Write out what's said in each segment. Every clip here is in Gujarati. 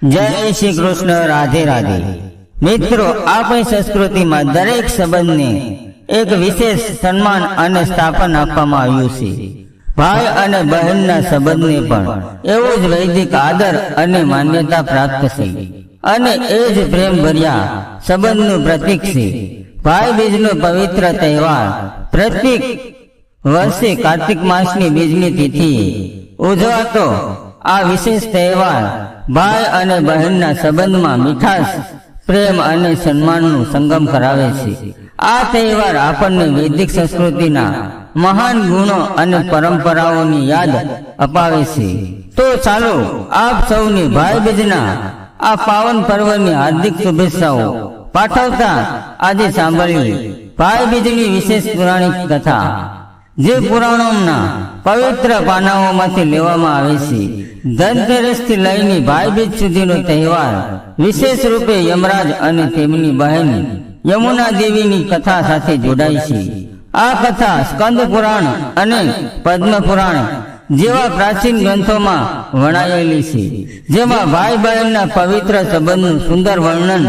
જય શ્રી કૃષ્ણ. રાધે રાધે. મિત્રો, આપણી સંસ્કૃતિમાં દરેક સંબંધને એક વિશેષ સન્માન અને સ્થાપન આપવામાં આવ્યું છે. ભાઈ અને બહેનના સંબંધને પણ એવું જ વૈદિક આદર અને માન્યતા પ્રાપ્ત છે અને એ જ પ્રેમ ભર્યા સંબંધનું પ્રતીક છે. ભાઈ બીજનો પવિત્ર તહેવાર પ્રત્યેક વર્ષે કાર્તિક માસની બીજની તિથિએ ઉજવાતો આ વિશેષ તહેવાર ભાઈ અને બહેનના સંબંધમાં મીઠાશ, પ્રેમ અને સન્માનનું સંગમ કરાવે છે. આ તહેવાર આપણને વૈદિક સંસ્કૃતિના મહાન ગુણો અને પરંપરાઓની યાદ અપાવે છે. તો ચાલો આપ સૌને ભાઈ બીજના આ પાવન પર્વની હાર્દિક શુભેચ્છાઓ પાઠવતા આજે સાંભળીએ ભાઈ બીજની વિશેષ પૌરાણિક કથા, જે પુરાણોના પવિત્ર પાનાઓમાંથી લેવામાં આવે છે. ધનતેરસથી લઈને ભાઈ બીજ સુધીનો તહેવાર વિશેષ રૂપે યમરાજ અને તેમની બહેન યમુના દેવીની કથા સાથે જોડાય છે. આ કથા સ્કંદ પુરાણ અને પદ્મ પુરાણ જેવા પ્રાચીન ગ્રંથોમાં વર્ણવેલી છે, જેમાં ભાઈ બહેનના પવિત્ર સંબંધનું સુંદર વર્ણન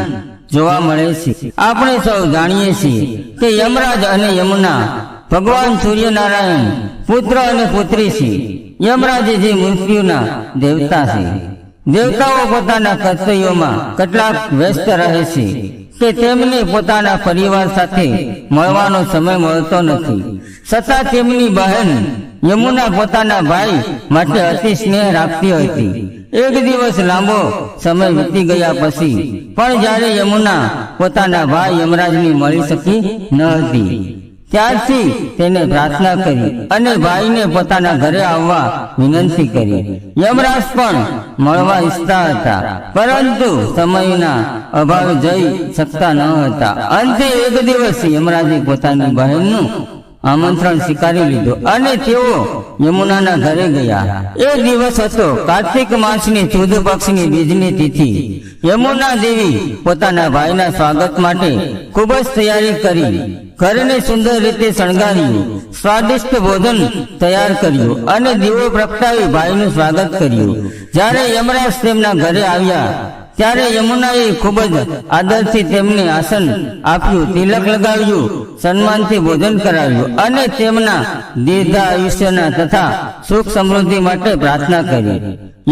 જોવા મળે છે. આપણે સૌ જાણીએ છીએ કે યમરાજ અને યમુના ભગવાન સૂર્યનારાયણ પુત્ર અને પુત્રી છે. યમરાજ જે મૃત્યુના દેવતા છે. દેવતાઓ પોતાના કર્તવ્યોમાં કેટલાક વ્યસ્ત રહે છે કે તેમને પોતાના પરિવાર સાથે મળવાનો સમય મળતો નથી. છતાં તેમની બહેન યમુના પોતાના ભાઈ માટે અતિ સ્નેહ રાખતી હતી. એક દિવસ લાંબો સમય વીતી ગયા પછી પણ જ્યારે યમુના પોતાના ભાઈ યમરાજને મળી શકી ન હતી, ત્યારથી તેને પ્રાર્થના કરી અને ભાઈને પોતાના ઘરે આવવા વિનંતી કરી. યમરાજ પણ મળવા ઈચ્છતા હતા, પરંતુ સમયના અભાવે જઈ શકતા ન હતા. અંતે એક દિવસ યમરાજે પોતાની બહેનનું આમંત્રણ સ્વીકારી લીધું અને તેઓ યમુનાના ઘરે ગયા. એ દિવસ હતો કાર્તિક માસની સુદ પક્ષની બીજની તિથિ. યમુના દેવી પોતાના ભાઈના સ્વાગત માટે ખૂબ જ તૈયારી કરી. ઘરને સુંદર રીતે શણગાર્યું, સ્વાદિષ્ટ ભોજન તૈયાર કર્યું અને દીવો પ્રગટાવી ભાઈનું સ્વાગત કર્યું. જ્યારે યમરાજ તેમના ઘરે આવ્યા ત્યારે યમુનાએ ખૂબ જ આદરથી તેમને આસન આપ્યું, તિલક લગાવ્યું, સન્માનથી ભોજન કરાવ્યું અને તેમના દીર્ઘ આયુષ્યના તથા સુખ સમૃદ્ધિ માટે પ્રાર્થના કરી.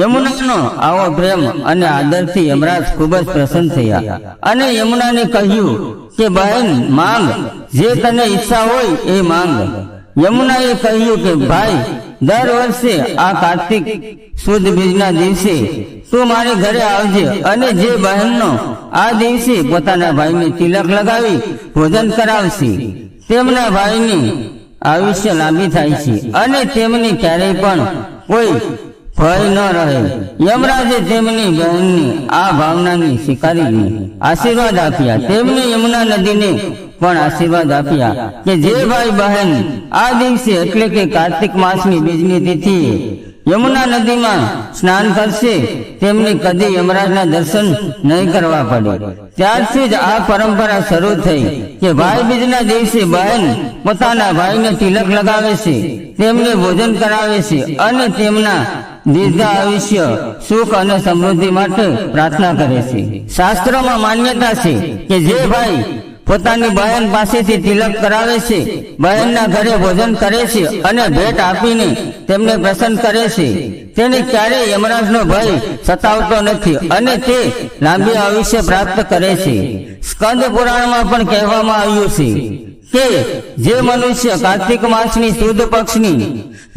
યમુનાનો આવો પ્રેમ અને આદરથી યમરાજ ખૂબ જ પ્રસન્ન થયા અને યમુનાને કહ્યું કે બહેન, માંગ, જે તને ઈચ્છા હોય એ માંગ. યમુનાએ કહ્યું કે ભાઈ, દર વર્ષે આ કાર્તિક સુદ બીજના દિવસે તું મારે ઘરે આવજે અને જે બહેનનો આ દિવસે પોતાના ભાઈને તિલક લગાવી ભોજન કરાવશે, તેમના ભાઈની આયુષ્ય લાંબી થાય છે અને તેમની ક્યારેય પણ કોઈ ભય ન રહે. યમરાજે તેમની બહેનની આ ભાવનાની સ્વીકારીને આશીર્વાદ આપ્યા. તેમને યમુના નદીને પણ આશીર્વાદ આપ્યા કે જે ભાઈ બહેન આ દિવસે એટલે કે કાર્તિક માસની બીજની તિથિએ યમુના નદીમાં સ્નાન કરશે તેમને કદી યમરાજના દર્શન નહીં કરવા પડે. ત્યારથી જ આ પરંપરા શરૂ થઈ કે ભાઈ બીજના દિવસે બહેન પોતાના ભાઈને તિલક લગાવે છે, તેમને ભોજન કરાવે છે અને તેમના દીર્ઘ આયુષ્ય, સુખ અને સમૃદ્ધિ માટે પ્રાર્થના કરે છે. શાસ્ત્રોમાં માન્યતા છે કે જે ભાઈ પોતાની બહેન પાસેથી તિલક કરાવે છે, બહેનના ઘરે ભોજન કરે છે અને ભેટ આપીને તેમને પ્રસન્ન કરે છે, તેને ક્યારેય યમરાજનો ભય સતાવતો નથી અને તે લાંબી આયુષ્ય પ્રાપ્ત કરે છે. સ્કંદ પુરાણમાં પણ કહેવામાં આવ્યું છે કે જે મનુષ્ય કાર્તિક માસની સુદ પક્ષની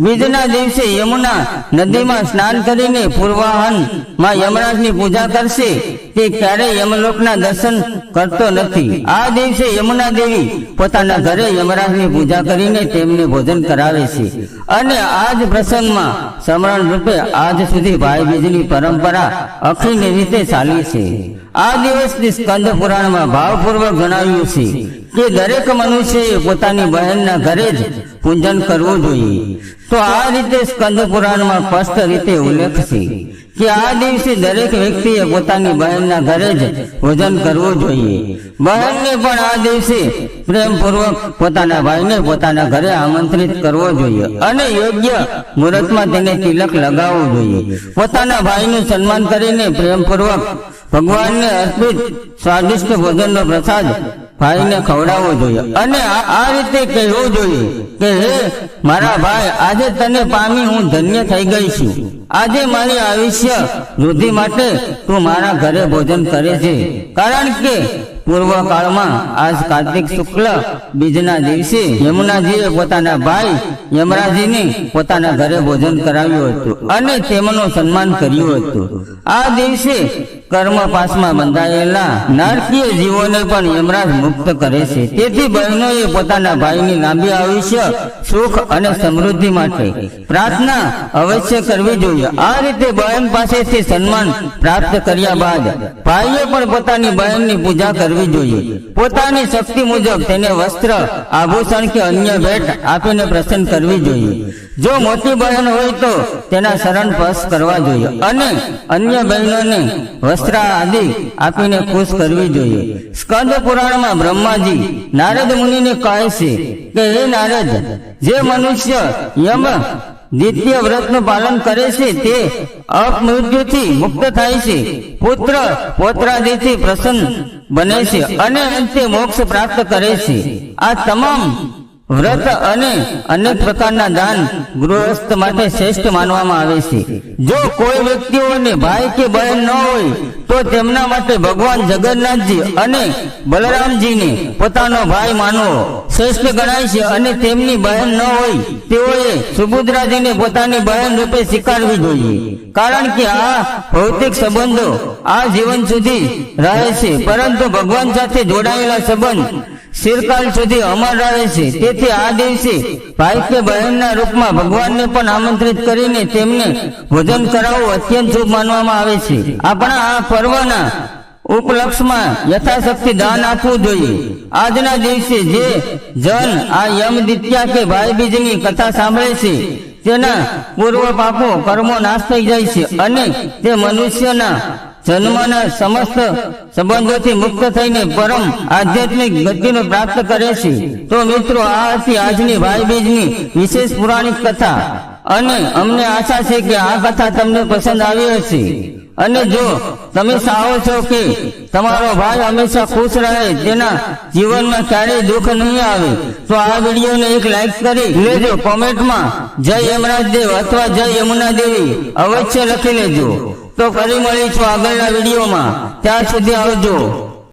બીજના દિવસે યમુના નદીમાં સ્નાન કરીને પૂર્વાહનમાં યમરાજની પૂજા કરશે તે ક્યારેય યમલોકના દર્શન કરતો નથી. આ દિવસે યમુના દેવી પોતાના ઘરે યમરાજની પૂજા કરીને તેમને ભોજન કરાવે છે અને આ જ પ્રસંગમાં સ્મરણ રૂપે આજ સુધી ભાઈ બીજની પરંપરા અખંડ રીતે ચાલી છે. આ દિવસની સ્કંદ પુરાણમાં ભાવપૂર્વક જણાવ્યું છે કે દરેક મનુષ્યએ પોતાની બહેનના ઘરે જ પૂજન કરવું જોઈએ. તો આ રીતે સ્કંદ પુરાણમાં સ્પષ્ટ રીતે ઉલ્લેખ છે કે આ દિવસે દરેક વ્યક્તિએ પોતાની બહેનના ઘરે જ ભોજન કરવું જોઈએ. બહેનને પણ આ દિવસે પ્રેમપૂર્વક પોતાના ભાઈને પોતાના ઘરે આમંત્રિત કરવો જોઈએ અને યોગ્ય મુહૂર્તમાં તેને તિલક લગાવવું જોઈએ. પોતાના ભાઈનું સન્માન કરીને પ્રેમપૂર્વક ભગવાનને અર્પિત સ્વાદિષ્ટ ભોજનનો પ્રસાદ ભાઈને ખવડાવવો જોઈએ અને આ રીતે કહેવું જોઈએ કે હે મારા ભાઈ, આજે તને પામી હું ધન્ય થઈ ગઈ છું. આજે મારી આયુષ્ય વૃદ્ધિ માટે તું મારા ઘરે ભોજન કરે છે. કારણ કે પૂર્વ કાળમાં આજ કાર્તિક શુક્લ બીજના દિવસે યમુનાજીએ પોતાના ભાઈ યમરાજીને પોતાના ઘરે ભોજન કરાવ્યું હતું અને તેમનું સન્માન કર્યું હતું. આ દિવસે કર્મ પાસમાં બંધાયેલા નારકીય જીવોને પણ યમરાજ મુક્ત કરે છે. તેથી બહેનોએ પોતાના ભાઈની લાંબી આયુષ્ય, સુખ અને સમૃદ્ધિ માટે પ્રાર્થના અવશ્ય કરવી જોઈએ. આ રીતે બહેન પાસેથી સન્માન પ્રાપ્ત કર્યા બાદ ભાઈએ પણ પોતાની બહેનની પૂજા કરવી જોઈએ. પોતાની શક્તિ મુજબ તેને વસ્ત્ર, આભૂષણ કે અન્ય ભેટ આપીને પ્રસન્ન કરવી જોઈએ. જો મોટી બહેન હોય તો તેના શરણ સ્પર્શ કરવા જોઈએ અને અન્ય બહેનોને વસ્ત્ર આદિ આપીને ખુશ કરવી જોઈએ. સ્કંદ પુરાણમાં બ્રહ્માજી નારદ મુનિને કહે છે કે હે નારદ, જે મનુષ્ય યમ દ્વિતીય વ્રતનું પાલન કરે છે તે અપમૃત્યુથી મુક્ત થાય છે, પુત્ર પૌત્રાદિથી પ્રસન્ન બને છે અને અંતે મોક્ષ પ્રાપ્ત કરે છે. આ તમામ વ્રત અને અનેક પ્રકારના દાન ગૃહસ્થ માટે શ્રેષ્ઠ માનવામાં આવે છે. જો કોઈ વ્યક્તિઓને ભાઈ કે બહેન ન હોય તો તેમના માટે ભગવાન જગન્નાથજી અને બલરામજીને પોતાનો ભાઈ માનવો શ્રેષ્ઠ ગણાય છે અને તેમની બહેન ન હોય તેઓએ સુભદ્રાજીને પોતાની બહેન રૂપે સ્વીકારવી જોઈએ. કારણ કે આ ભૌતિક સંબંધો આ જીવન સુધી રહે છે, પરંતુ ભગવાન સાથે જોડાયેલા સંબંધ ચિરકાલ સુધી અમર રહે છે. તેથી આ દિવસે ભાઈ કે બહેનના રૂપમાં ભગવાનને પણ આમંત્રિત કરીને તેમને ભોજન કરાવવું અત્યંત શુભ માનવામાં આવે છે. આપણા આ પર્વના ઉપલક્ષમાં યથાશક્તિ દાન આપવું જોઈએ. આજના દિવસે જે જન આ યમ દ્વિતીયા કે ભાઈ બીજની કથા સાંભળે છે તેના પૂર્વ પાપો કર્મો નાશ થઈ જાય છે અને તે મનુષ્યના જન્મના સમસ્ત સંબંધોથી મુક્ત થઈને પરમ આધ્યાત્મિક ગતિને પ્રાપ્ત કરે છે. તો મિત્રો, આ હતી આજની ભાઈ બીજની વિશેષ પુરાણિક કથા અને અમને આશા છે કે આ કથા તમને પસંદ આવી હશે. અને જો તમે ચાહો છો કે તમારો ભાઈ હંમેશા ખુશ રહે, તેના જીવનમાં ક્યારેય દુઃખ નહીં આવે, તો આ વિડીયોને એક લાઈક કરી લેજો. કોમેન્ટમાં જય યમરાજ દેવ અથવા જય યમુના દેવી અવશ્ય લખી લેજો. તો ફરી મળીશું આગળના વિડીયોમાં. ત્યાં સુધી આવજો.